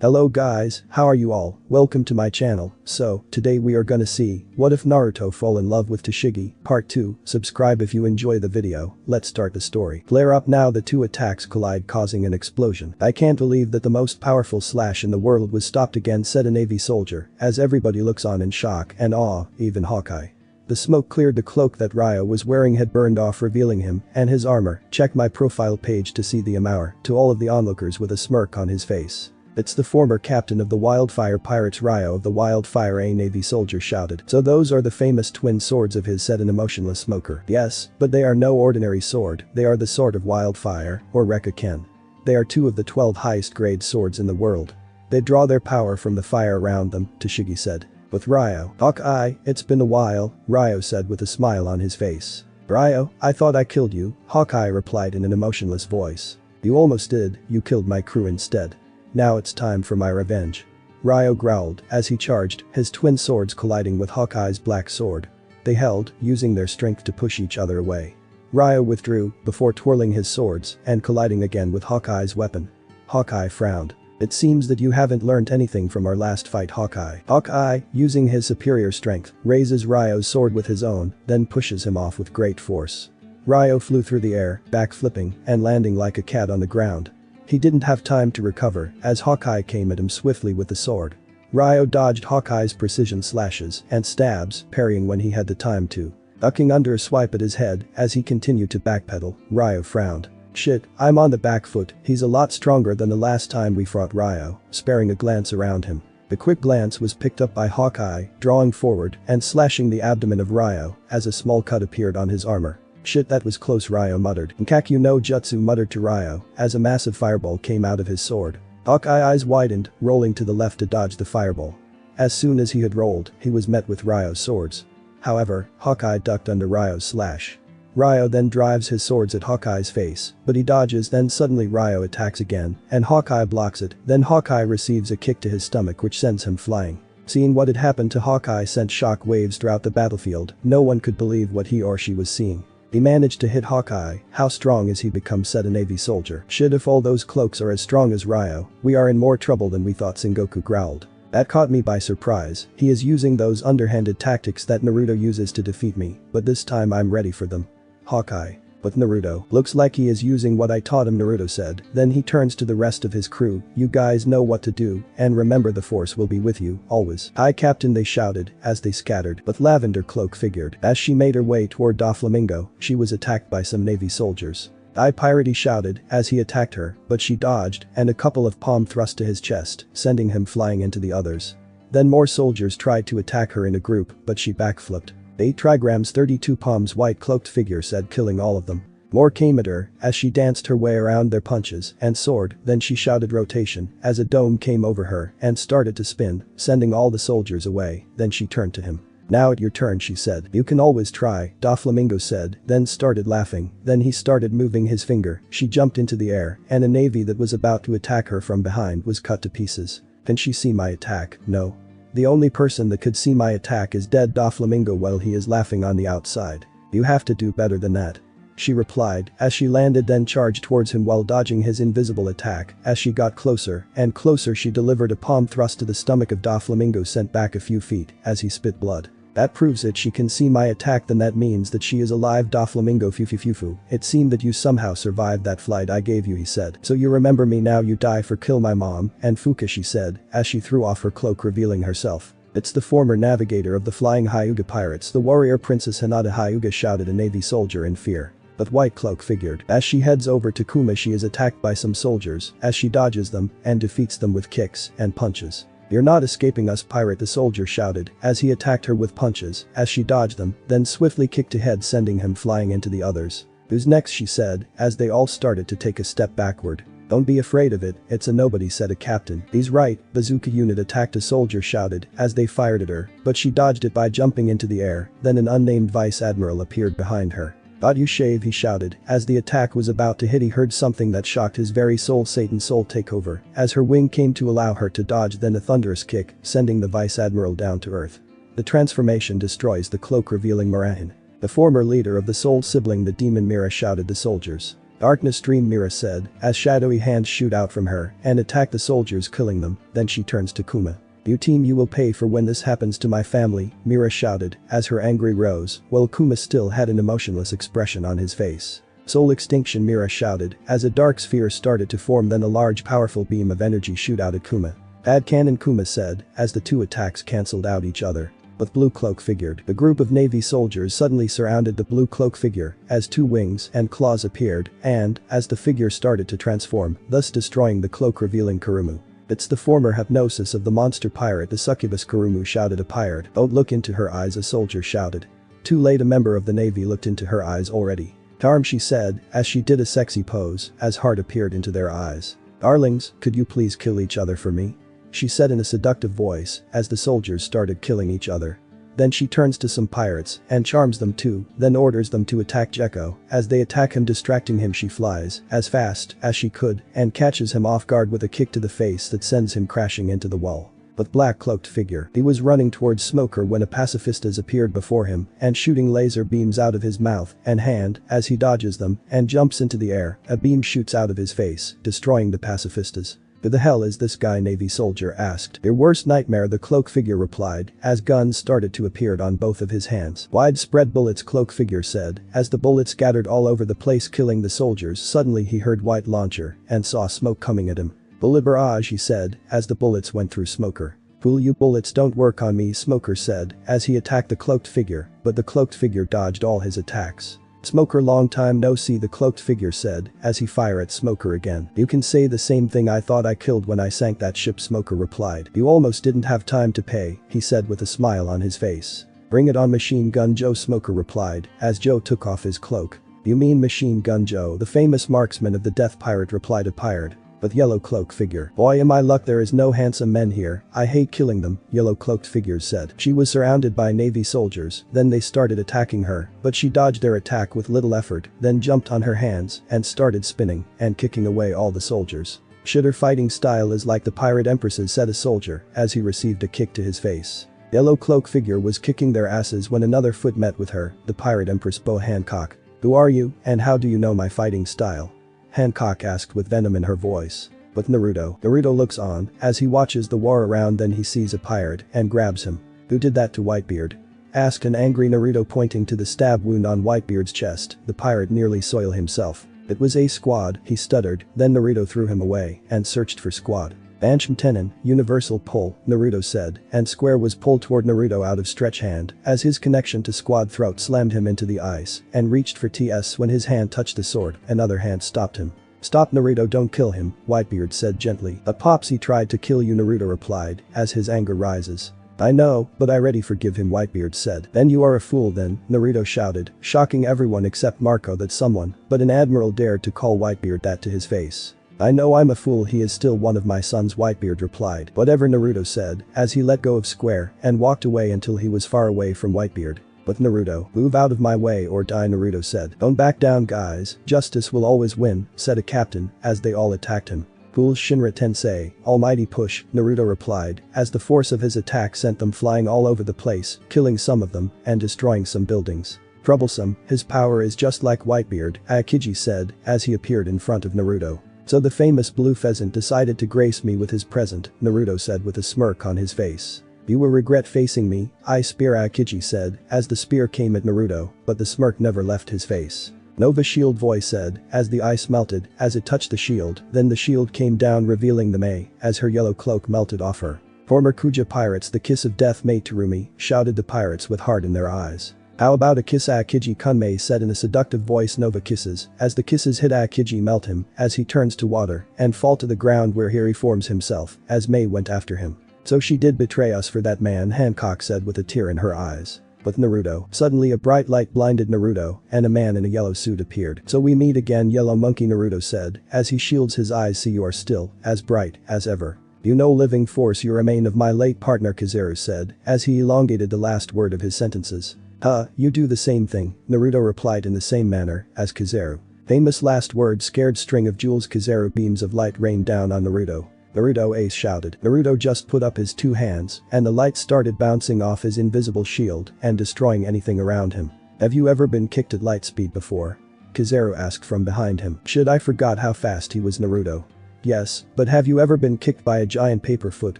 Hello guys, how are you all? Welcome to my channel. So, today we are gonna see, what if Naruto fall in love with Tashigi, part 2, subscribe if you enjoy the video, let's start the story. Flare up now, the two attacks collide causing an explosion. I can't believe that the most powerful slash in the world was stopped again, said a Navy soldier, as everybody looks on in shock and awe, even Hawkeye. The smoke cleared, the cloak that Ryo was wearing had burned off, revealing him and his armor. Check my profile page to see the armor, to all of the onlookers with a smirk on his face. It's the former captain of the Wildfire Pirates, Ryo of the Wildfire, a Navy soldier shouted. So those are the famous twin swords of his, said an emotionless smoker. Yes, but they are no ordinary sword, they are the sword of Wildfire, or Reka-ken. They are two of the 12 highest grade swords in the world. They draw their power from the fire around them, Tashigi said. With Ryo, Hawkeye, it's been a while, Ryo said with a smile on his face. Ryo, I thought I killed you, Hawkeye replied in an emotionless voice. You almost did, you killed my crew instead. Now it's time for my revenge. Ryo growled as he charged, his twin swords colliding with Hawkeye's black sword. They held, using their strength to push each other away. Ryo withdrew, before twirling his swords and colliding again with Hawkeye's weapon. Hawkeye frowned. It seems that you haven't learned anything from our last fight, Hawkeye. Hawkeye, using his superior strength, raises Ryo's sword with his own, then pushes him off with great force. Ryo flew through the air, backflipping and landing like a cat on the ground. He didn't have time to recover as Hawkeye came at him swiftly with the sword. Ryo dodged Hawkeye's precision slashes and stabs, parrying when he had the time to. Ducking under a swipe at his head as he continued to backpedal, Ryo frowned. Shit, I'm on the back foot, he's a lot stronger than the last time we fought, Ryo, sparing a glance around him. The quick glance was picked up by Hawkeye, drawing forward and slashing the abdomen of Ryo as a small cut appeared on his armor. Shit, that was close, Ryo muttered. Nkakyu no Jutsu muttered to Ryo as a massive fireball came out of his sword. Hawkeye eyes widened, rolling to the left to dodge the fireball. As soon as he had rolled, he was met with Ryo's swords. However, Hawkeye ducked under Ryo's slash. Ryo then drives his swords at Hawkeye's face, but he dodges, then suddenly Ryo attacks again, and Hawkeye blocks it, then Hawkeye receives a kick to his stomach which sends him flying. Seeing what had happened to Hawkeye sent shock waves throughout the battlefield, no one could believe what he or she was seeing. He managed to hit Hawkeye, how strong has he become, said a Navy soldier. Shit, if all those cloaks are as strong as Ryo, we are in more trouble than we thought, Sengoku growled. That caught me by surprise, he is using those underhanded tactics that Naruto uses to defeat me, but this time I'm ready for them. Hawkeye. But Naruto, looks like he is using what I taught him, Naruto said, then he turns to the rest of his crew, you guys know what to do, and remember the force will be with you, always. Aye Captain, they shouted, as they scattered, but Lavender Cloak figured, as she made her way toward Doflamingo, she was attacked by some Navy soldiers. Aye Pirate, he shouted, as he attacked her, but she dodged, and a couple of palm thrust to his chest, sending him flying into the others. Then more soldiers tried to attack her in a group, but she backflipped. 8 trigrams 32 palms, white cloaked figure said, killing all of them. More came at her as she danced her way around their punches and sword, then she shouted rotation as a dome came over her and started to spin, sending all the soldiers away, then she turned to him. Now it's your turn, she said. You can always try, Doflamingo said, then started laughing, then he started moving his finger, she jumped into the air and a navy that was about to attack her from behind was cut to pieces. Can she see my attack? No. The only person that could see my attack is dead Doflamingo while he is laughing on the outside. You have to do better than that. She replied as she landed, then charged towards him while dodging his invisible attack. As she got closer and closer she delivered a palm thrust to the stomach of Doflamingo, sent back a few feet as he spit blood. That proves it, she can see my attack, then that means that she is alive, Doflamingo fufu. It seemed that you somehow survived that flight I gave you, he said. So you remember me now, you die for kill my mom and Fuka, she said as she threw off her cloak revealing herself. It's the former navigator of the Flying Hyuga Pirates, the warrior Princess Hinata Hyuga, shouted a Navy soldier in fear. But White Cloak figured. As she heads over to Kuma, she is attacked by some soldiers as she dodges them and defeats them with kicks and punches. You're not escaping us, pirate, the soldier shouted as he attacked her with punches as she dodged them, then swiftly kicked ahead sending him flying into the others. Who's next, she said as they all started to take a step backward. Don't be afraid of it, it's a nobody, said a captain. He's right, bazooka unit attacked, a soldier shouted as they fired at her, but she dodged it by jumping into the air, then an unnamed vice admiral appeared behind her. Thought you shave, he shouted as the attack was about to hit. He heard something that shocked his very soul, Satan's soul takeover, as her wing came to allow her to dodge, then a thunderous kick, sending the vice admiral down to earth. The transformation destroys the cloak revealing Marahin. The former leader of the soul sibling, the demon Mira, shouted the soldiers. Darkness Dream, Mira said, as shadowy hands shoot out from her and attack the soldiers, killing them. Then she turns to Kuma. "You team, you will pay for when this happens to my family," Mira shouted as her angry rose, while Kuma still had an emotionless expression on his face. "Soul extinction," Mira shouted as a dark sphere started to form, then a large powerful beam of energy shoot out at Kuma. "Bad cannon," Kuma said as the two attacks cancelled out each other. But Blue Cloak figured. The group of Navy soldiers suddenly surrounded the Blue Cloak figure as two wings and claws appeared and, as the figure started to transform, thus destroying the cloak, revealing Kurumu. "It's the former hypnosis of the monster pirate, the succubus," Kurumu shouted. "A pirate, don't look into her eyes," a soldier shouted. Too late, a member of the Navy looked into her eyes already. "Charm," she said as she did a sexy pose as heart appeared into their eyes. "Darlings, could you please kill each other for me?" she said in a seductive voice as the soldiers started killing each other. Then she turns to some pirates and charms them too, then orders them to attack Jekko. As they attack him, distracting him, she flies as fast as she could and catches him off guard with a kick to the face that sends him crashing into the wall. But black cloaked figure, he was running towards Smoker when a pacifistas appeared before him and shooting laser beams out of his mouth and hand. As he dodges them and jumps into the air, a beam shoots out of his face, destroying the pacifistas. "Who the hell is this guy?" Navy soldier asked. "Your worst nightmare," the cloak figure replied as guns started to appear on both of his hands. "Widespread bullets," cloak figure said as the bullets scattered all over the place, killing the soldiers. Suddenly he heard white launcher and saw smoke coming at him. "Bullet barrage," he said as the bullets went through Smoker. "Fool, you bullets don't work on me," Smoker said as he attacked the cloaked figure, but the cloaked figure dodged all his attacks. "Smoker, long time no see," the cloaked figure said as he fired at Smoker again. "You can say the same thing. I thought I killed when I sank that ship," Smoker replied. "You almost didn't have time to pay," he said with a smile on his face. "Bring it on, Machine Gun Joe," Smoker replied as Joe took off his cloak. "You mean Machine Gun Joe, the famous marksman of the Death Pirate," replied a pirate. But yellow cloak figure. "Boy, am I luck there is no handsome men here, I hate killing them," yellow cloaked figures said. She was surrounded by Navy soldiers, then they started attacking her, but she dodged their attack with little effort, then jumped on her hands and started spinning and kicking away all the soldiers. "Shit, her fighting style is like the pirate empresses," said a soldier as he received a kick to his face. Yellow cloak figure was kicking their asses when another foot met with her, the pirate empress Joe Hancock. "Who are you and how do you know my fighting style?" Hancock asked with venom in her voice. But Naruto looks on as he watches the war around, then he sees a pirate and grabs him. "Who did that to Whitebeard?" asked an angry Naruto, pointing to the stab wound on Whitebeard's chest. The pirate nearly soiled himself. "It was a squad," he stuttered, then Naruto threw him away and searched for squad. "Bansham Tenon, universal pull," Naruto said, and Square was pulled toward Naruto out of stretch hand as his connection to squad throat slammed him into the ice and reached for TS when his hand touched the sword, another hand stopped him. "Stop, Naruto, don't kill him," Whitebeard said gently. "A Popsy tried to kill you," Naruto replied as his anger rises. "I know, but I already forgive him," Whitebeard said. "Then you are a fool then," Naruto shouted, shocking everyone except Marco that someone, but an admiral dared to call Whitebeard that to his face. "I know I'm a fool, he is still one of my sons," Whitebeard replied. "Whatever," Naruto said as he let go of Square and walked away until he was far away from Whitebeard. "But Naruto, move out of my way or die," Naruto said. "Don't back down, guys, justice will always win," said a captain as they all attacked him. "Fools, Shinra Tensei, almighty push," Naruto replied as the force of his attack sent them flying all over the place, killing some of them and destroying some buildings. "Troublesome, his power is just like Whitebeard," Aokiji said as he appeared in front of Naruto. "So the famous blue pheasant decided to grace me with his present," Naruto said with a smirk on his face. "You will regret facing me, I spear," Aokiji said as the spear came at Naruto, but the smirk never left his face. "Nova Shield," voice said as the ice melted as it touched the shield, then the shield came down revealing the Mei as her yellow cloak melted off her. "Former Kuja pirates, the kiss of death, Mei Terumi," shouted the pirates with heart in their eyes. "How about a kiss?" Aokiji Kunmei said in a seductive voice. Nova kisses as the kisses hit Aokiji, melt him as he turns to water and fall to the ground where he reforms himself as Mei went after him. "So she did betray us for that man," Hancock said with a tear in her eyes. But Naruto, suddenly a bright light blinded Naruto and a man in a yellow suit appeared. "So we meet again, yellow monkey," Naruto said as he shields his eyes. "See, you are still as bright as ever. You know, living force, you remain of my late partner," Kizaru said as he elongated the last word of his sentences. "Huh, you do the same thing," Naruto replied in the same manner as Kizaru. Famous last word, scared string of jewels. Kizaru beams of light rained down on Naruto. "Naruto!" Ace shouted. Naruto just put up his two hands and the light started bouncing off his invisible shield and destroying anything around him. "Have you ever been kicked at light speed before?" Kizaru asked from behind him. Shit, I forgot how fast he was. Naruto. Yes, but have you ever been kicked by a giant paper foot?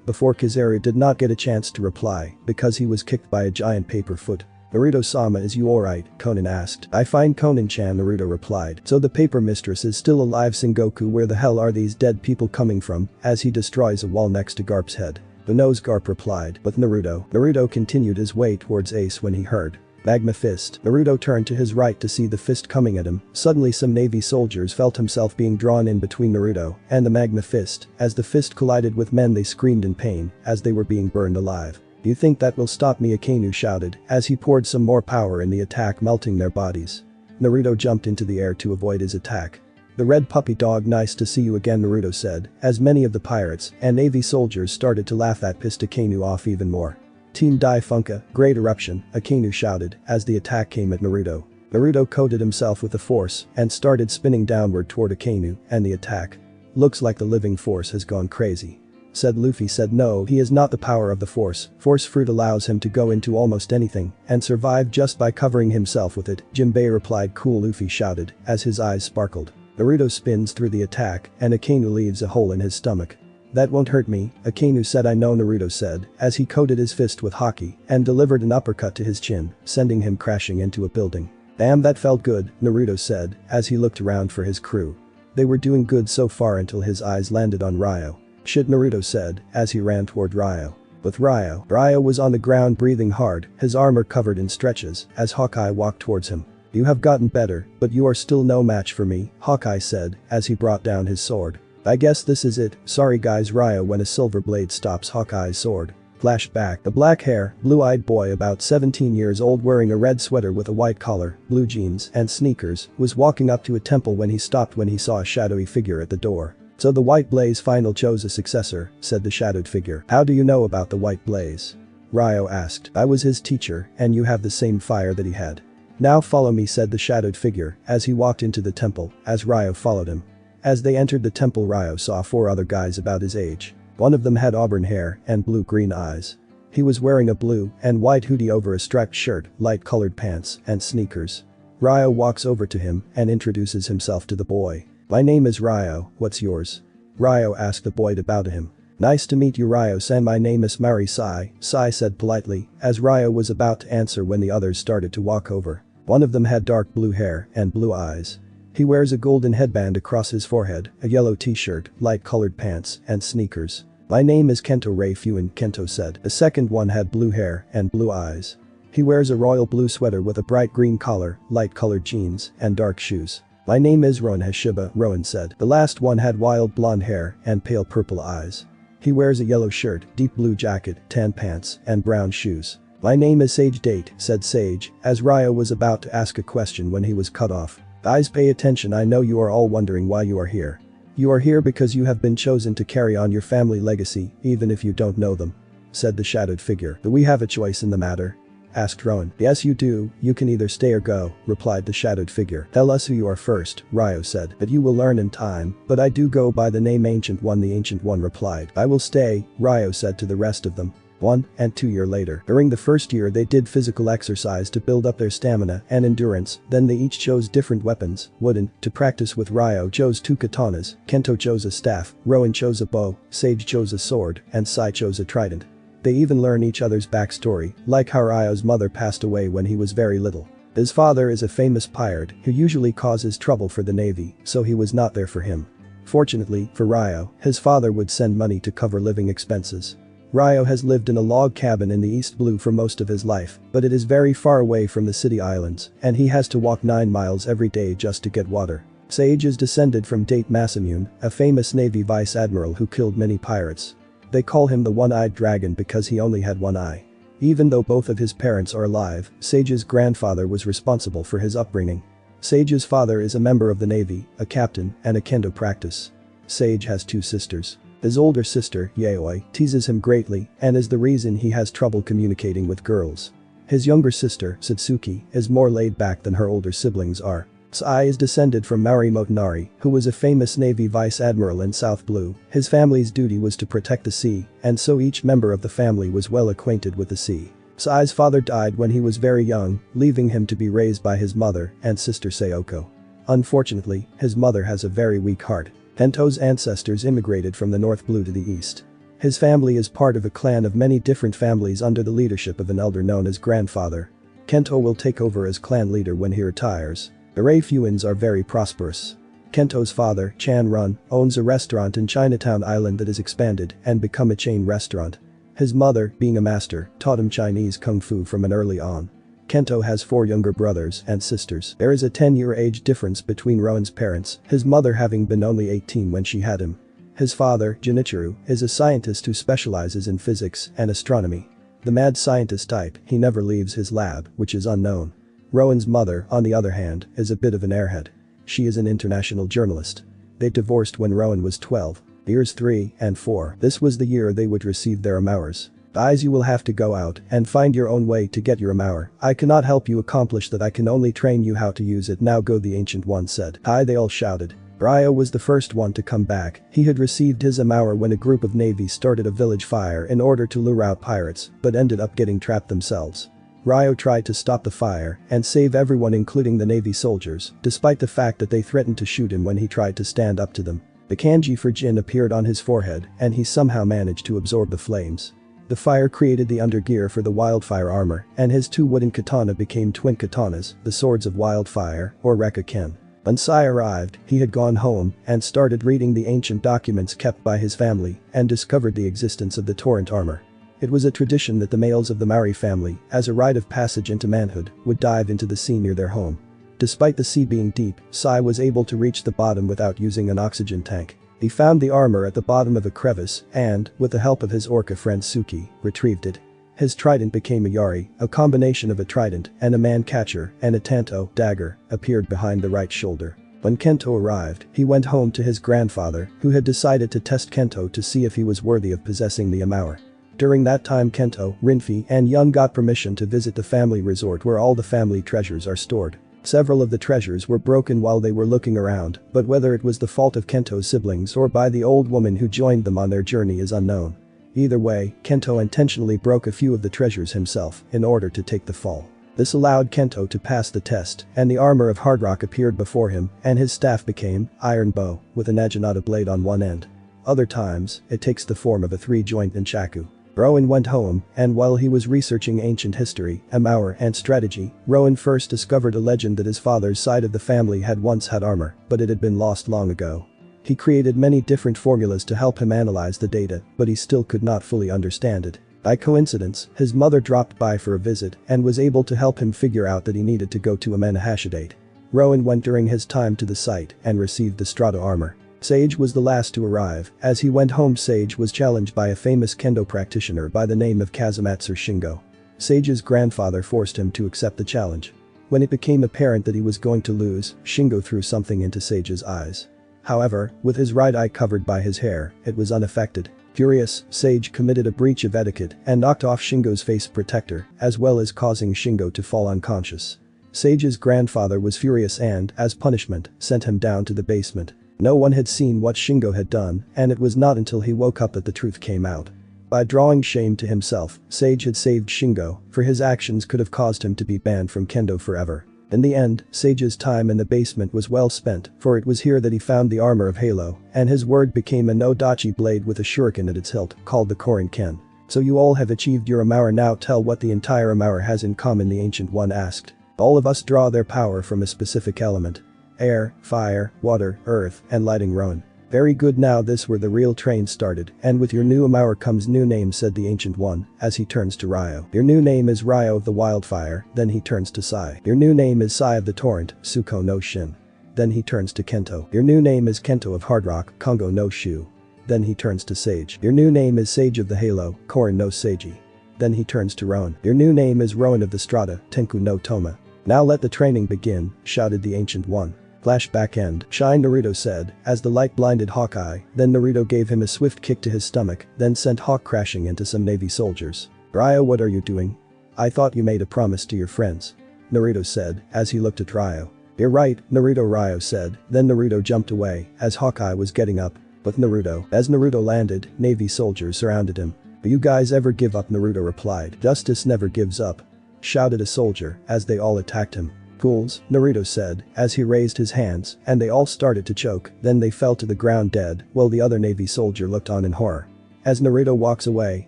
Before Kizaru did not get a chance to reply because he was kicked by a giant paper foot. Naruto-sama, is you alright? Conan asked. I fine Conan-chan, Naruto replied. So the paper mistress is still alive. Sengoku, where the hell are these dead people coming from? As he destroys a wall next to Garp's head. Who knows, Garp replied. But Naruto continued his way towards Ace when he heard Magma Fist. Naruto turned to his right to see the fist coming at him. Suddenly some Navy soldiers felt himself being drawn in between Naruto and the Magma Fist. As the fist collided with men, they screamed in pain as they were being burned alive. You think that will stop me? Akainu shouted as he poured some more power in the attack, melting their bodies. Naruto jumped into the air to avoid his attack. The red puppy dog, nice to see you again, Naruto said as many of the pirates and Navy soldiers started to laugh. That pissed Akainu off even more. Team Dai Funka, great eruption, Akainu shouted as the attack came at Naruto. Naruto coated himself with the force and started spinning downward toward Akainu and the attack. Looks like the living force has gone crazy. Said Luffy. Said no, he is not the power of the force. Force fruit allows him to go into almost anything and survive just by covering himself with it. Jinbei replied. Cool, Luffy shouted as his eyes sparkled. Naruto spins through the attack and Akainu leaves a hole in his stomach. That won't hurt me, Akainu said. I know, Naruto said as he coated his fist with Haki and delivered an uppercut to his chin, sending him crashing into a building. Damn, that felt good, Naruto said as he looked around for his crew. They were doing good so far until his eyes landed on Ryo. Shit, Naruto said as he ran toward Ryo. With Ryo was on the ground breathing hard, his armor covered in stretches as Hawkeye walked towards him. You have gotten better, but you are still no match for me, Hawkeye said as he brought down his sword. I guess this is it, sorry guys. Ryo when a silver blade stops Hawkeye's sword. Flashback. A black hair, blue-eyed boy about 17 years old wearing a red sweater with a white collar, blue jeans and sneakers was walking up to a temple when he stopped when he saw a shadowy figure at the door. So the White Blaze final chose a successor, said the shadowed figure. How do you know about the White Blaze? Ryo asked. I was his teacher and you have the same fire that he had. Now follow me, said the shadowed figure as he walked into the temple as Ryo followed him. As they entered the temple, Ryo saw 4 other guys about his age. One of them had auburn hair and blue-green eyes. He was wearing a blue and white hoodie over a striped shirt, light-colored pants and sneakers. Ryo walks over to him and introduces himself to the boy. My name is Ryo, what's yours? Ryo asked the boy to bow to him. Nice to meet you, Ryo-san. My name is Mari Sai, Sai said politely as Ryo was about to answer when the others started to walk over. One of them had dark blue hair and blue eyes. He wears a golden headband across his forehead, a yellow t-shirt, light-colored pants and sneakers. My name is Kento Reifuen, Kento said. The second one had blue hair and blue eyes. He wears a royal blue sweater with a bright green collar, light-colored jeans and dark shoes. My name is Rowan Hashiba, Rowan said. The last one had wild blonde hair and pale purple eyes. He wears a yellow shirt, deep blue jacket, tan pants and brown shoes. My name is Sage Date, said Sage as Ryo was about to ask a question when he was cut off. Guys, pay attention. I know you are all wondering why you are here. You are here because you have been chosen to carry on your family legacy, even if you don't know them, said the shadowed figure. Do we have a choice in the matter? Asked Rowan. Yes you do, you can either stay or go, replied the shadowed figure. Tell us who you are first, Ryo said. But you will learn in time, but I do go by the name Ancient One. The Ancient One replied. I will stay, Ryo said to the rest of them. 1 and 2 years later. During the first year they did physical exercise to build up their stamina and endurance, then they each chose different weapons. Wooden, to practice with. Ryo chose 2 katanas, Kento chose a staff, Rowan chose a bow, Sage chose a sword, and Sai chose a trident. They even learn each other's backstory, like how Ryo's mother passed away when he was very little. His father is a famous pirate who usually causes trouble for the Navy, so he was not there for him. Fortunately, for Ryo, his father would send money to cover living expenses. Ryo has lived in a log cabin in the East Blue for most of his life, but it is very far away from the city islands, and he has to walk 9 miles every day just to get water. Sage is descended from Date Masamune, a famous Navy vice admiral who killed many pirates. They call him the One-Eyed Dragon because he only had one eye. Even though both of his parents are alive, Sage's grandfather was responsible for his upbringing. Sage's father is a member of the Navy, a captain, and a kendo practice. Sage has 2 sisters. His older sister, Yaoi, teases him greatly and is the reason he has trouble communicating with girls. His younger sister, Satsuki, is more laid back than her older siblings are. Sai is descended from Mauri Motonari, who was a famous Navy vice admiral in South Blue. His family's duty was to protect the sea, and so each member of the family was well acquainted with the sea. Sai's father died when he was very young, leaving him to be raised by his mother and sister Sayoko. Unfortunately, his mother has a very weak heart. Kento's ancestors immigrated from the North Blue to the east. His family is part of a clan of many different families under the leadership of an elder known as grandfather. Kento will take over as clan leader when he retires. The Rei-Fuans are very prosperous. Kento's father, Chan Run, owns a restaurant in Chinatown Island that has expanded and become a chain restaurant. His mother, being a master, taught him Chinese kung fu from an early on. Kento has 4 younger brothers and sisters. There is a 10-year age difference between Rowan's parents, his mother having been only 18 when she had him. His father, Junichiro, is a scientist who specializes in physics and astronomy. The mad scientist type, he never leaves his lab, which is unknown. Rowan's mother, on the other hand, is a bit of an airhead. She is an international journalist. They divorced when Rowan was 12. Years 3 and 4, this was the year they would receive their amowers. Guys, you will have to go out and find your own way to get your amower. I cannot help you accomplish that, I can only train you how to use it. Now go, the ancient one said. Aye, they all shouted. Ryo was the first one to come back. He had received his amower when a group of navy started a village fire in order to lure out pirates, but ended up getting trapped themselves. Ryo tried to stop the fire and save everyone, including the navy soldiers, despite the fact that they threatened to shoot him when he tried to stand up to them. The kanji for Jin appeared on his forehead and he somehow managed to absorb the flames. The fire created the undergear for the wildfire armor, and his 2 wooden katana became twin katanas, the swords of wildfire, or Reka-ken. When Sai arrived, he had gone home and started reading the ancient documents kept by his family and discovered the existence of the torrent armor. It was a tradition that the males of the Maori family, as a rite of passage into manhood, would dive into the sea near their home. Despite the sea being deep, Sai was able to reach the bottom without using an oxygen tank. He found the armor at the bottom of a crevice and, with the help of his orca friend Suki, retrieved it. His trident became a yari, a combination of a trident and a man-catcher, and a tanto dagger appeared behind the right shoulder. When Kento arrived, he went home to his grandfather, who had decided to test Kento to see if he was worthy of possessing the amower. During that time, Kento, Rinfi, and Yun got permission to visit the family resort where all the family treasures are stored. Several of the treasures were broken while they were looking around, but whether it was the fault of Kento's siblings or by the old woman who joined them on their journey is unknown. Either way, Kento intentionally broke a few of the treasures himself in order to take the fall. This allowed Kento to pass the test, and the armor of hard rock appeared before him, and his staff became iron bow with a naginata blade on one end. Other times, it takes the form of a 3-joint nunchaku. Rowan went home, and while he was researching ancient history, amower, and strategy, Rowan first discovered a legend that his father's side of the family had once had armor, but it had been lost long ago. He created many different formulas to help him analyze the data, but he still could not fully understand it. By coincidence, his mother dropped by for a visit and was able to help him figure out that he needed to go to Amenhashidate. Rowan went during his time to the site and received the Strata armor. Sage was the last to arrive. As he went home, Sage was challenged by a famous kendo practitioner by the name of Kazumatsu Shingo. Sage's grandfather forced him to accept the challenge. When it became apparent that he was going to lose, Shingo threw something into Sage's eyes. However, with his right eye covered by his hair, it was unaffected. Furious, Sage committed a breach of etiquette and knocked off Shingo's face protector, as well as causing Shingo to fall unconscious. Sage's grandfather was furious and, as punishment, sent him down to the basement. No one had seen what Shingo had done, and it was not until he woke up that the truth came out. By drawing shame to himself, Sage had saved Shingo, for his actions could have caused him to be banned from kendo forever. In the end, Sage's time in the basement was well spent, for it was here that he found the armor of Halo, and his word became a no-dachi blade with a shuriken at its hilt, called the Korin Ken. So you all have achieved your amower, now tell what the entire amower has in common, the Ancient One asked. All of us draw their power from a specific element. Air, fire, water, earth, and lighting. Rowan. Very good, now this where the real train started, and with your new amower comes new name, said the Ancient One, as he turns to Ryo. Your new name is Ryo of the Wildfire, then he turns to Sai. Your new name is Sai of the Torrent, Suko no Shin. Then he turns to Kento. Your new name is Kento of Hard Rock, Kongo no Shu. Then he turns to Sage. Your new name is Sage of the Halo, Korin no Seiji. Then he turns to Rowan. Your new name is Rowan of the Strata, Tenku no Toma. Now let the training begin, shouted the Ancient One. Flashback end. Shine, Naruto said, as the light blinded Hawkeye, then Naruto gave him a swift kick to his stomach, then sent Hawk crashing into some Navy soldiers. Ryo, what are you doing? I thought you made a promise to your friends. Naruto said, as he looked at Ryo. You're right, Naruto, Ryo said, then Naruto jumped away, as Hawkeye was getting up. But Naruto, as Naruto landed, Navy soldiers surrounded him. Do you guys ever give up? Naruto replied. Justice never gives up, shouted a soldier, as they all attacked him. Fools, Naruto said, as he raised his hands, and they all started to choke, then they fell to the ground dead, while the other Navy soldier looked on in horror. As Naruto walks away,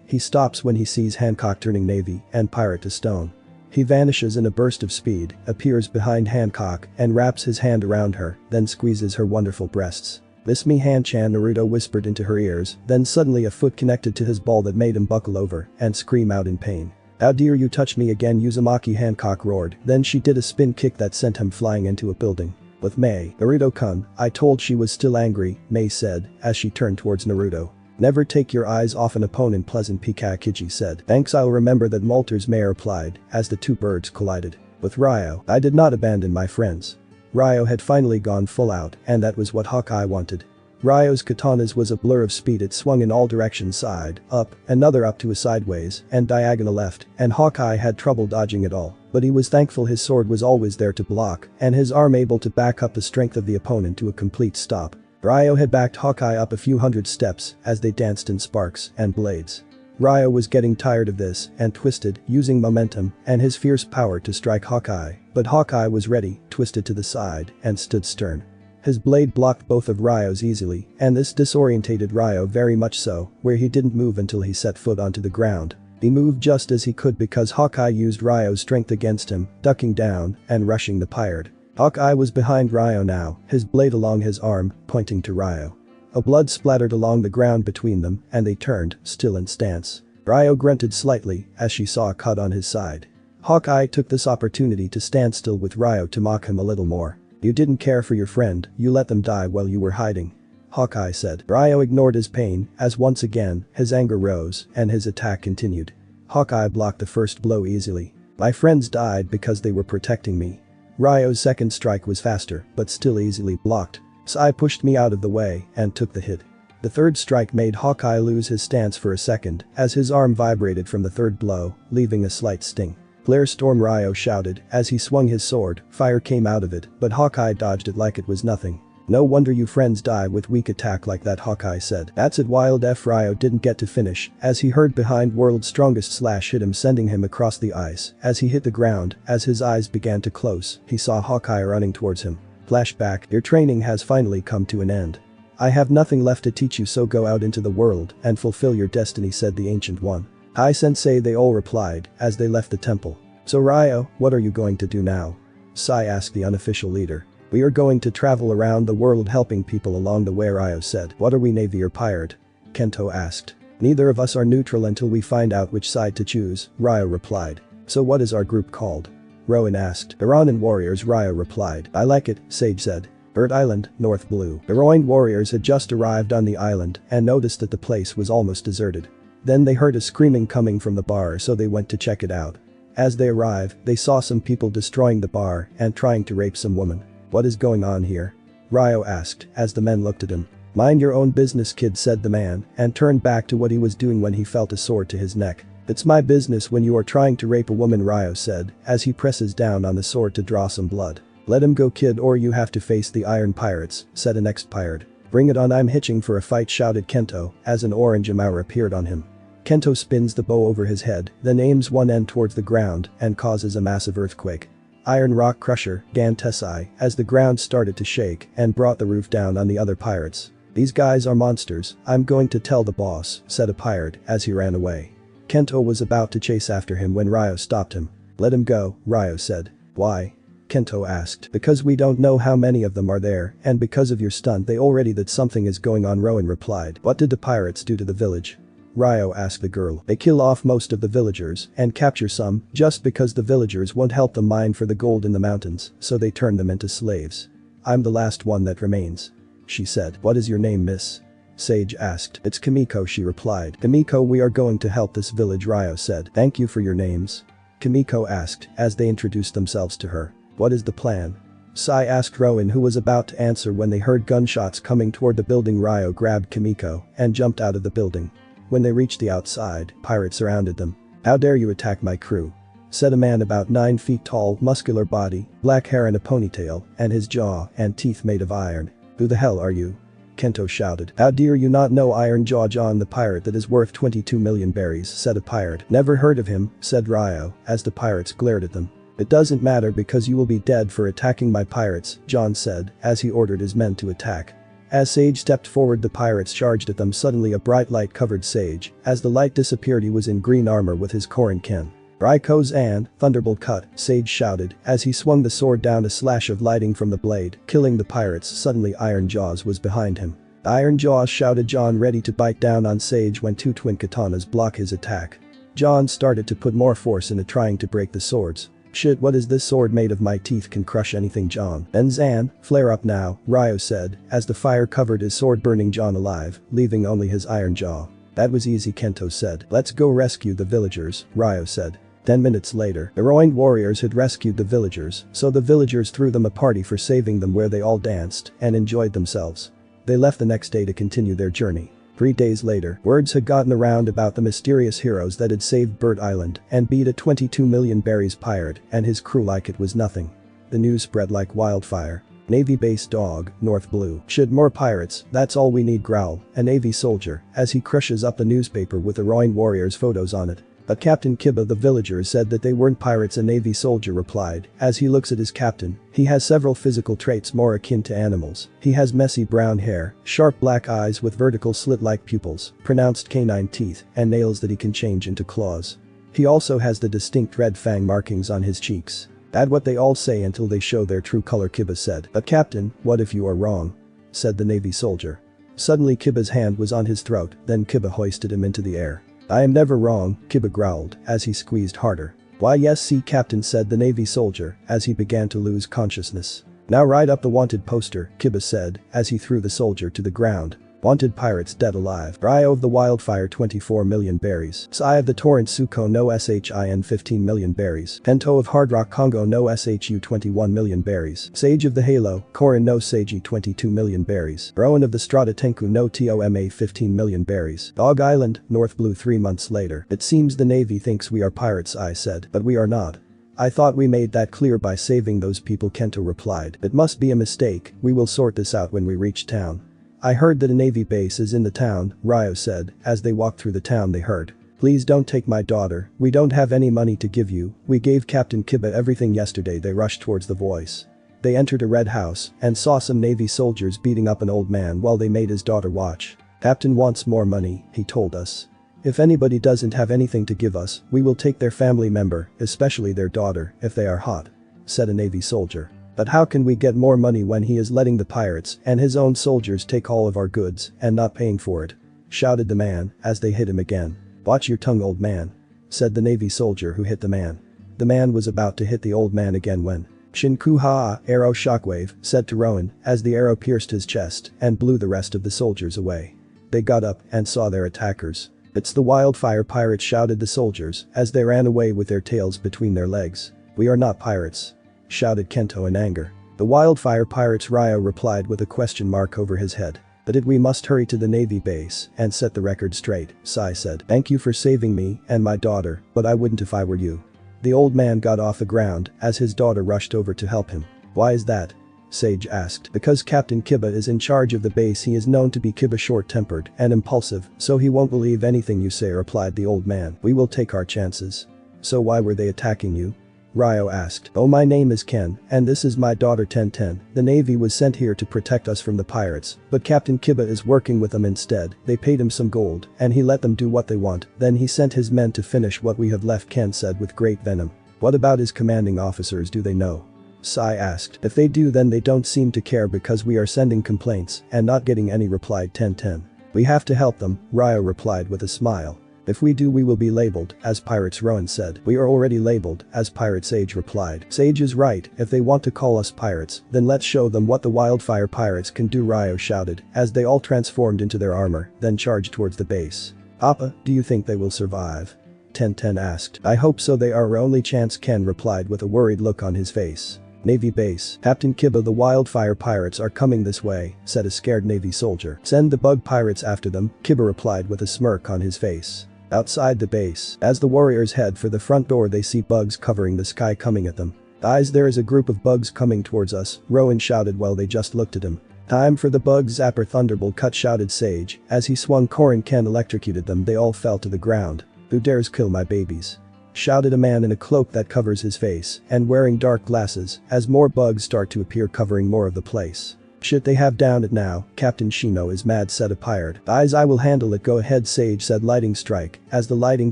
he stops when he sees Hancock turning Navy and pirate to stone. He vanishes in a burst of speed, appears behind Hancock, and wraps his hand around her, then squeezes her wonderful breasts. "Miss me Han-chan," Naruto whispered into her ears, then suddenly a foot connected to his ball that made him buckle over and scream out in pain. "How dare you touch me again, Uzumaki," Hancock roared, then she did a spin kick that sent him flying into a building. "With Mei, Naruto-kun, I told." She was still angry, Mei said, as she turned towards Naruto. "Never take your eyes off an opponent," Pleasant Pikachu said. "Thanks, I'll remember that," Malter's Mei replied, as the two birds collided. With Ryo, "I did not abandon my friends." Ryo had finally gone full out, and that was what Hawkeye wanted. Ryo's katanas was a blur of speed. It swung in all directions, side, up, another up to a sideways, and diagonal left, and Hawkeye had trouble dodging it all. But he was thankful his sword was always there to block, and his arm able to back up the strength of the opponent to a complete stop. Ryo had backed Hawkeye up a few hundred steps as they danced in sparks and blades. Ryo was getting tired of this and twisted, using momentum and his fierce power to strike Hawkeye, but Hawkeye was ready, twisted to the side, and stood stern. His blade blocked both of Ryo's easily, and this disorientated Ryo very much so, where he didn't move until he set foot onto the ground. He moved just as he could because Hawkeye used Ryo's strength against him, ducking down and rushing the pirate. Hawkeye was behind Ryo now, his blade along his arm, pointing to Ryo. A blood splattered along the ground between them, and they turned, still in stance. Ryo grunted slightly as she saw a cut on his side. Hawkeye took this opportunity to stand still with Ryo to mock him a little more. "You didn't care for your friend, you let them die while you were hiding," Hawkeye said. Ryo ignored his pain, as once again, his anger rose, and his attack continued. Hawkeye blocked the first blow easily. "My friends died because they were protecting me." Ryo's second strike was faster, but still easily blocked. Sai pushed me out of the way and took the hit. The third strike made Hawkeye lose his stance for a second, as his arm vibrated from the third blow, leaving a slight sting. "Flare storm," Ryo shouted, as he swung his sword. Fire came out of it, but Hawkeye dodged it like it was nothing. "No wonder you friends die with weak attack like that," Hawkeye said. "That's it, Wild F." Ryo didn't get to finish, as he heard behind World's Strongest slash hit him, sending him across the ice. As he hit the ground, as his eyes began to close, he saw Hawkeye running towards him. Flashback, your training has finally come to an end. I have nothing left to teach you, so go out into the world and fulfill your destiny, said the Ancient One. Hi Sensei, they all replied, as they left the temple. So Ryo, what are you going to do now? Sai asked the unofficial leader. We are going to travel around the world helping people along the way, Ryo said. What are we, Navy or pirate? Kento asked. Neither of us are neutral until we find out which side to choose, Ryo replied. So what is our group called? Rowan asked. Ironin Warriors, Ryo replied. I like it, Sage said. Bird Island, North Blue. The Ironin Warriors had just arrived on the island and noticed that the place was almost deserted. Then they heard a screaming coming from the bar, so they went to check it out. As they arrived, they saw some people destroying the bar and trying to rape some woman. What is going on here? Ryo asked, as the men looked at him. Mind your own business, kid, said the man, and turned back to what he was doing when he felt a sword to his neck. It's my business when you are trying to rape a woman, Ryo said, as he presses down on the sword to draw some blood. Let him go, kid, or you have to face the Iron Pirates, said a next pirate. Bring it on, I'm hitching for a fight, shouted Kento, as an orange Amaura appeared on him. Kento spins the bow over his head, then aims one end towards the ground and causes a massive earthquake. Iron Rock Crusher, Gan Tessai, as the ground started to shake and brought the roof down on the other pirates. These guys are monsters, I'm going to tell the boss, said a pirate as he ran away. Kento was about to chase after him when Ryo stopped him. Let him go, Ryo said. Why? Kento asked. Because we don't know how many of them are there, and because of your stunt they already that something is going on, Rowan replied. What did the pirates do to the village? Ryo asked the girl. They kill off most of the villagers and capture some, just because the villagers won't help them mine for the gold in the mountains, so they turn them into slaves. I'm the last one that remains. She said. What is your name, miss? Sage asked. It's Kimiko, she replied. Kimiko, we are going to help this village, Ryo said. Thank you for your names. Kimiko asked, as they introduced themselves to her. What is the plan? Sai asked Rowan, who was about to answer when they heard gunshots coming toward the building. Ryo grabbed Kimiko and jumped out of the building. When they reached the outside, pirates surrounded them. How dare you attack my crew? Said a man about 9 feet tall, muscular body, black hair and a ponytail, and his jaw and teeth made of iron. Who the hell are you? Kento shouted. How dare you not know Iron Jaw John, the pirate that is worth 22 million berries, said a pirate. Never heard of him, said Ryo, as the pirates glared at them. It doesn't matter because you will be dead for attacking my pirates, John said, as he ordered his men to attack. As Sage stepped forward, the pirates charged at them. Suddenly a bright light covered Sage. As the light disappeared, he was in green armor with his Korinken. Raiko's and Thunderbolt cut, Sage shouted as he swung the sword down. A slash of lighting from the blade, killing the pirates. Suddenly Iron Jaws was behind him. Iron Jaws, shouted John, ready to bite down on Sage when two twin katanas block his attack. John started to put more force into trying to break the swords. Shit, what is this sword made of? My teeth can crush anything, John. Then Zan, flare up now, Ryo said, as the fire covered his sword, burning John alive, leaving only his iron jaw. That was easy, Kento said. Let's go rescue the villagers, Ryo said. 10 minutes later, the ruined warriors had rescued the villagers, so the villagers threw them a party for saving them where they all danced and enjoyed themselves. They left the next day to continue their journey. 3 days later, words had gotten around about the mysterious heroes that had saved Bird Island and beat a 22 million berries pirate and his crew like it was nothing. The news spread like wildfire. Navy base dog, North Blue. Should more pirates, that's all we need, growl a Navy soldier as he crushes up the newspaper with the ruined warriors' photos on it. But Captain Kiba the villager said that they weren't pirates, a Navy soldier replied as he looks at his captain. He has several physical traits more akin to animals. He has messy brown hair, sharp black eyes with vertical slit-like pupils, pronounced canine teeth, and nails that he can change into claws. He also has the distinct red fang markings on his cheeks. That's what they all say until they show their true color, Kiba said. But Captain, what if you are wrong? Said the Navy soldier. Suddenly Kiba's hand was on his throat, then Kiba hoisted him into the air. I am never wrong, Kiba growled as he squeezed harder. Why yes, see, Captain, said the Navy soldier as he began to lose consciousness. Now write up the wanted poster, Kiba said as he threw the soldier to the ground. Wanted pirates dead alive. Ryo of the Wildfire 24 million berries. Sai of the Torrent Suko no SHIN 15 million berries. Kento of Hard Rock Congo no SHU 21 million berries. Sage of the Halo, Korin no Seiji 22 million berries. Rowan of the Strata Tenku no TOMA 15 million berries. Dog Island, North Blue. 3 months later. It seems the Navy thinks we are pirates, I said, but we are not. I thought we made that clear by saving those people, Kento replied. It must be a mistake, we will sort this out when we reach town. I heard that a Navy base is in the town, Ryo said, as they walked through the town. They heard. Please don't take my daughter, we don't have any money to give you, we gave Captain Kiba everything yesterday. They rushed towards the voice. They entered a red house and saw some Navy soldiers beating up an old man while they made his daughter watch. Captain wants more money, he told us. If anybody doesn't have anything to give us, we will take their family member, especially their daughter, if they are hot, said a Navy soldier. But how can we get more money when he is letting the pirates and his own soldiers take all of our goods and not paying for it? Shouted the man as they hit him again. Watch your tongue, old man, said the Navy soldier who hit the man. The man was about to hit the old man again when Shinku ha, arrow shockwave, said to Rowan as the arrow pierced his chest and blew the rest of the soldiers away. They got up and saw their attackers. It's the Wildfire pirates, shouted the soldiers as they ran away with their tails between their legs. We are not pirates, shouted Kento in anger. The Wildfire pirates, Ryo replied with a question mark over his head. That it, we must hurry to the Navy base and set the record straight, Sai said. Thank you for saving me and my daughter, but I wouldn't if I were you. The old man got off the ground as his daughter rushed over to help him. Why is that? Sage asked. Because Captain Kiba is in charge of the base. He is known to be Kiba, short-tempered and impulsive, so he won't believe anything you say, replied the old man. We will take our chances. So why were they attacking you? Ryo asked. Oh, my name is Ken, and this is my daughter 1010. The Navy was sent here to protect us from the pirates, but Captain Kiba is working with them instead. They paid him some gold, and he let them do what they want, then he sent his men to finish what we have left, Ken said with great venom. What about his commanding officers, do they know? Sai asked. If they do, then they don't seem to care because we are sending complaints and not getting any, replied 1010. We have to help them, Ryo replied with a smile. If we do, we will be labeled as pirates, Rowan said. We are already labeled as pirates, Sage replied. Sage is right, if they want to call us pirates, then let's show them what the Wildfire pirates can do, Ryo shouted as they all transformed into their armor, then charged towards the base. Papa, do you think they will survive? 1010 asked. I hope so, they are our only chance, Ken replied with a worried look on his face. Navy base. Captain Kiba, the Wildfire pirates are coming this way, said a scared Navy soldier. Send the bug pirates after them, Kiba replied with a smirk on his face. Outside the base, as the warriors head for the front door, they see bugs covering the sky coming at them. Guys, there is a group of bugs coming towards us, Rowan shouted while they just looked at him. Time for the bug zapper, Thunderbolt cut, shouted Sage as he swung Korin Ken electrocuted them. They all fell to the ground. Who dares kill my babies? shouted a man in a cloak that covers his face and wearing dark glasses as more bugs start to appear covering more of the place. Shit, they have down it now, Captain Shino is mad, said a pirate. Eyes, I will handle it, go ahead Sage, said Lighting Strike as the lighting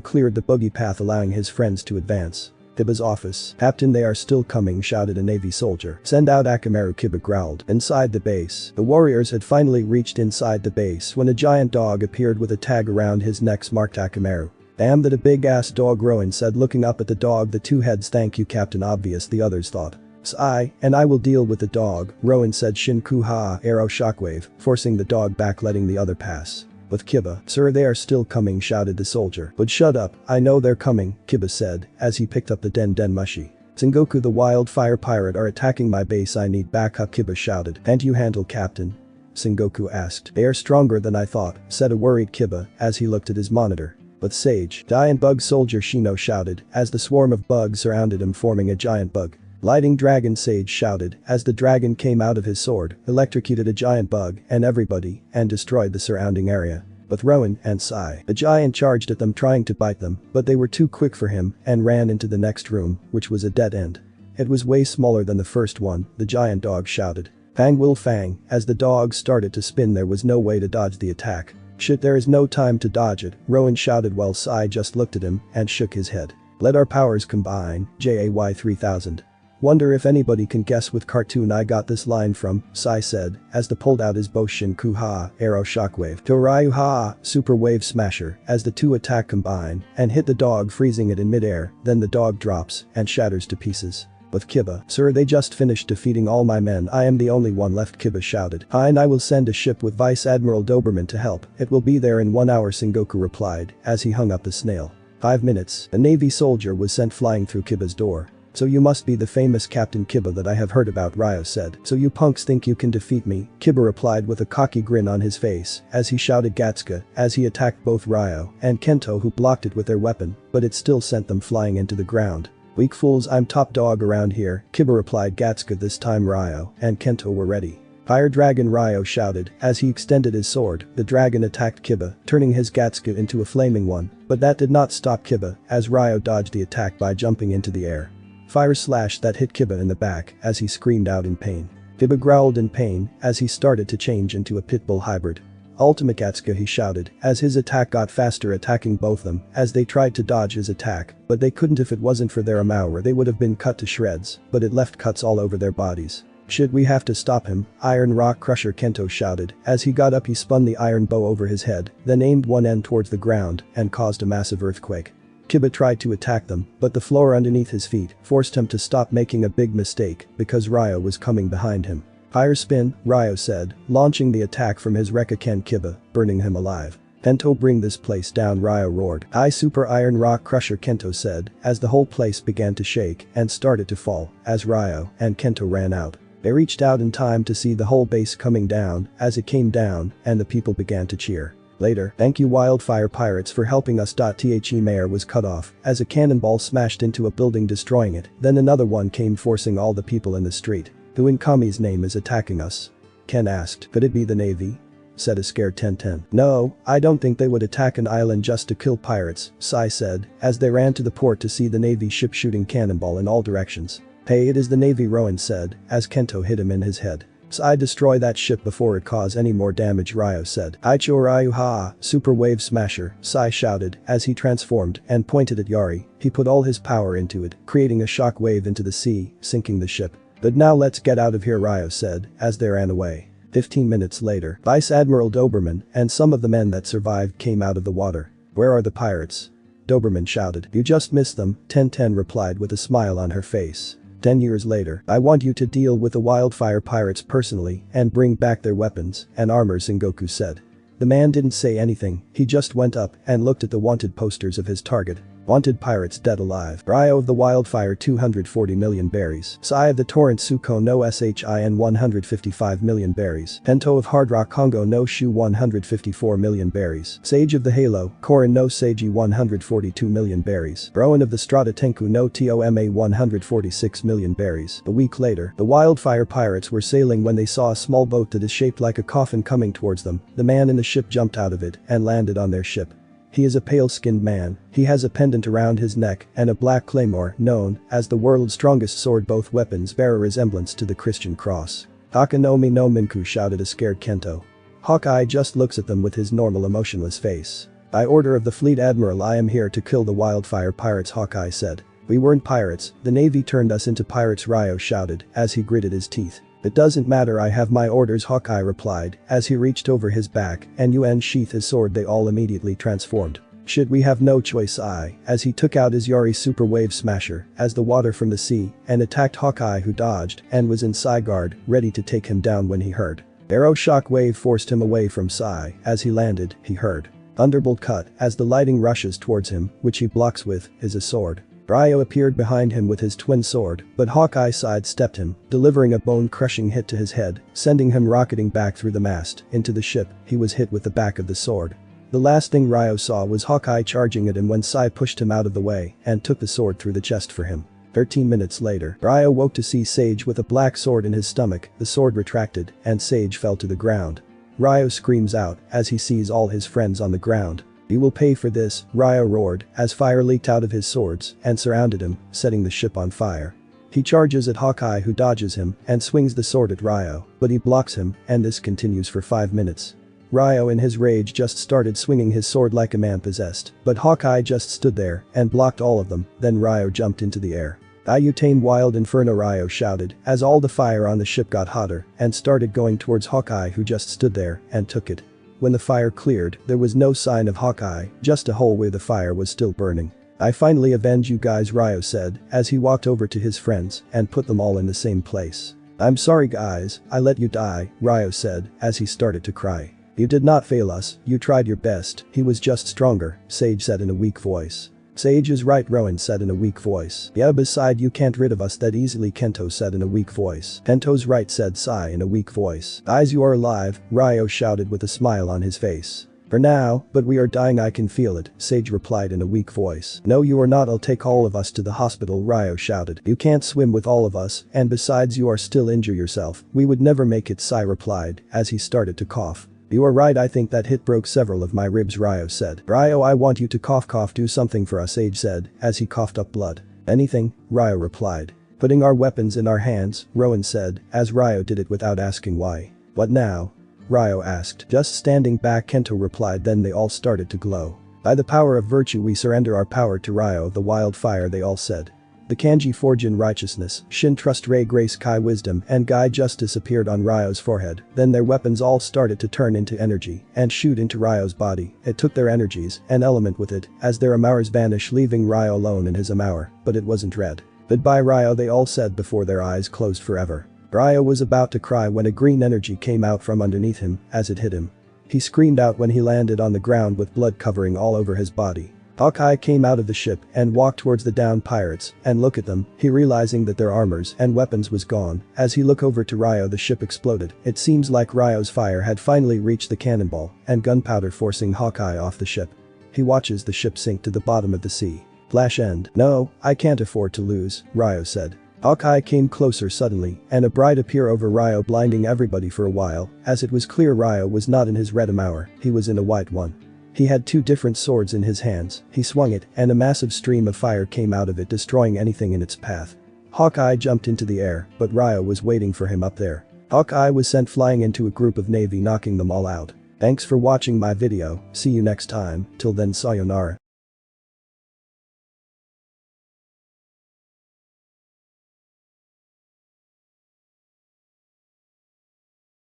cleared the boogie path allowing his friends to advance. Kiba's office. Captain, they are still coming, shouted a Navy soldier. Send out Akamaru, Kiba growled. Inside the base. The warriors had finally reached inside the base when a giant dog appeared with a tag around his neck marked Akamaru. Damn, that a big ass dog, Rowan said looking up at the dog. The two heads, thank you Captain, obvious, the others thought. I, and I will deal with the dog, Rowan said. Shinku ha, arrow shockwave, forcing the dog back, letting the other pass. With Kiba, sir, they are still coming, shouted the soldier. But shut up, I know they're coming, Kiba said, as he picked up the Den Mushi. Sengoku the wildfire pirate are attacking my base, I need backup, Kiba shouted. Can't you handle, Captain? Sengoku asked. They are stronger than I thought, said a worried Kiba as he looked at his monitor. But Sage, giant bug soldier, Shino shouted as the swarm of bugs surrounded him forming a giant bug. Lighting dragon, Sage shouted as the dragon came out of his sword, electrocuted a giant bug and everybody and destroyed the surrounding area. With Rowan and Sai, the giant charged at them trying to bite them, but they were too quick for him and ran into the next room, which was a dead end. It was way smaller than the first one, the giant dog shouted. Fang will Fang, as the dog started to spin, there was no way to dodge the attack. Shit, there is no time to dodge it, Rowan shouted while Sai just looked at him and shook his head. Let our powers combine, JAY 3000. Wonder if anybody can guess what cartoon I got this line from, Sai said, as the pulled out his bow. Shinku ha, arrow shockwave. Toryu ha, super wave smasher, as the two attack combine and hit the dog, freezing it in midair, then the dog drops and shatters to pieces. With Kiba, sir, they just finished defeating all my men, I am the only one left, Kiba shouted. And I will send a ship with Vice Admiral Doberman to help, it will be there in 1 hour, Sengoku replied as he hung up the snail. 5 minutes, a Navy soldier was sent flying through Kiba's door. So you must be the famous Captain Kiba that I have heard about, Ryo said. So you punks think you can defeat me? Kiba replied with a cocky grin on his face as he shouted Gatsuka as he attacked both Ryo and Kento, who blocked it with their weapon, but it still sent them flying into the ground. Weak fools, I'm top dog around here, Kiba replied. Gatsuka this time Ryo and Kento were ready. Fire Dragon, Ryo shouted as he extended his sword. The dragon attacked Kiba, turning his Gatsuka into a flaming one, but that did not stop Kiba as Ryo dodged the attack by jumping into the air. Fire slash that hit Kiba in the back as he screamed out in pain. Kiba growled in pain as he started to change into a pitbull hybrid. Ultimate Gatsuka, he shouted as his attack got faster, attacking both them as they tried to dodge his attack, but they couldn't. If it wasn't for their Amaura they would have been cut to shreds, but it left cuts all over their bodies. Shit, we have to stop him, Iron Rock Crusher, Kento shouted as he got up. He spun the iron bow over his head, then aimed one end towards the ground and caused a massive earthquake. Kiba tried to attack them, but the floor underneath his feet forced him to stop, making a big mistake because Ryo was coming behind him. Fire spin, Ryo said, launching the attack from his Rekaken Kiba, burning him alive. Kento, bring this place down, Ryo roared. I Super Iron Rock Crusher, Kento said, as the whole place began to shake and started to fall as Ryo and Kento ran out. They reached out in time to see the whole base coming down as it came down and the people began to cheer. Later, thank you wildfire pirates for helping us. The mayor was cut off as a cannonball smashed into a building, destroying it. Then another one came, forcing all the people in the street. Who in Kami's name is attacking us? Ken asked. Could it be the Navy? Said a scared Ten. No, I don't think they would attack an island just to kill pirates, Sai said as they ran to the port to see the Navy ship shooting cannonball in all directions. Hey, it is the Navy, Rowan said as Kento hit him in his head. Sai, destroy that ship before it cause any more damage, Ryo said. Icho Ryu ha, super wave smasher, Sai shouted as he transformed and pointed at Yari. He put all his power into it, creating a shock wave into the sea, sinking the ship. But now let's get out of here, Ryo said as they ran away. 15 minutes later, Vice Admiral Doberman and some of the men that survived came out of the water. Where are the pirates? Doberman shouted. You just missed them, Ten replied with a smile on her face. 10 years later, I want you to deal with the wildfire pirates personally and bring back their weapons and armor, Sengoku said. The man didn't say anything, he just went up and looked at the wanted posters of his target. Wanted pirates dead alive. Ryo of the wildfire 240 million berries. Sai of the torrent Suko no Shin 155 million berries. Kento of Hard Rock Congo no Shu 154 million berries. Sage of the Halo, Korin no Seiji 142 million berries. Rowan of the Strata Tenku no Toma 146 million berries. A week later, the wildfire pirates were sailing when they saw a small boat that is shaped like a coffin coming towards them. The man in the ship jumped out of it and landed on their ship. He is a pale-skinned man, he has a pendant around his neck and a black claymore known as the world's strongest sword. Both weapons bear a resemblance to the Christian cross. Akanomi no Minku, shouted a scared Kento. Hawkeye just looks at them with his normal emotionless face. By order of the fleet admiral, I am here to kill the wildfire pirates, Hawkeye said. We weren't pirates, the Navy turned us into pirates, Ryo shouted as he gritted his teeth. It doesn't matter, I have my orders, Hawkeye replied as he reached over his back and unsheathed his sword. They all immediately transformed. Should we have no choice? As he took out his Yari super wave smasher as the water from the sea and attacked Hawkeye, who dodged and was in Sai guard, ready to take him down when he heard. Arrow shock wave forced him away from Sai. As he landed, he heard thunderbolt cut as the lightning rushes towards him, which he blocks with his sword. Ryo appeared behind him with his twin sword, but Hawkeye sidestepped him, delivering a bone-crushing hit to his head, sending him rocketing back through the mast into the ship. He was hit with the back of the sword. The last thing Ryo saw was Hawkeye charging at him when Sai pushed him out of the way and took the sword through the chest for him. 13 minutes later, Ryo woke to see Sage with a black sword in his stomach. The sword retracted and Sage fell to the ground. Ryo screams out as he sees all his friends on the ground. You will pay for this, Ryo roared as fire leaked out of his swords and surrounded him, setting the ship on fire. He charges at Hawkeye, who dodges him and swings the sword at Ryo, but he blocks him, and this continues for 5 minutes. Ryo in his rage just started swinging his sword like a man possessed, but Hawkeye just stood there and blocked all of them. Then Ryo jumped into the air. You tame wild inferno, Ryo shouted as all the fire on the ship got hotter and started going towards Hawkeye, who just stood there and took it. When the fire cleared, there was no sign of Hawkeye, just a hole where the fire was still burning. I finally avenge you guys, Ryo said as he walked over to his friends and put them all in the same place. I'm sorry guys, I let you die, Ryo said as he started to cry. You did not fail us, you tried your best, he was just stronger, Sage said in a weak voice. Sage is right, Rowan said in a weak voice. Yeah, beside you can't rid of us that easily, Kento said in a weak voice. Kento's right, said Sai in a weak voice. Guys, you are alive, Ryo shouted with a smile on his face. For now, but we are dying, I can feel it, Sage replied in a weak voice. No you are not, I'll take all of us to the hospital, Ryo shouted. You can't swim with all of us, and besides you are still injure yourself, we would never make it, Sai replied as he started to cough. You are right, I think that hit broke several of my ribs, Ryo said. Ryo, I want you to cough, do something for us, Sage said as he coughed up blood. Anything, Ryo replied. Putting our weapons in our hands, Rowan said as Ryo did it without asking why. What now? Ryo asked. Just standing back, Kento replied. Then they all started to glow. By the power of virtue we surrender our power to Ryo the wildfire, they all said. The kanji Forjin righteousness, Shin trust, Rei grace, Kai wisdom, and Gai justice appeared on Ryo's forehead. Then their weapons all started to turn into energy and shoot into Ryo's body. It took their energies and element with it as their Amauras vanish, leaving Ryo alone in his Amaur, but it wasn't red. Goodbye Ryo, they all said before their eyes closed forever. Ryo was about to cry when a green energy came out from underneath him as it hit him. He screamed out when he landed on the ground with blood covering all over his body. Hawkeye came out of the ship and walked towards the downed pirates and look at them, he realizing that their armors and weapons was gone. As he looked over to Ryo, the ship exploded. It seems like Ryo's fire had finally reached the cannonball and gunpowder, forcing Hawkeye off the ship. He watches the ship sink to the bottom of the sea. Flash end. No, I can't afford to lose, Ryo said. Hawkeye came closer suddenly and a bright appear over Ryo, blinding everybody for a while as it was clear Ryo was not in his red Amaur, he was in a white one. He had two different swords in his hands. He swung it and a massive stream of fire came out of it, destroying anything in its path. Hawkeye jumped into the air, but Ryo was waiting for him up there. Hawkeye was sent flying into a group of Navy, knocking them all out. Thanks for watching my video, see you next time, till then sayonara.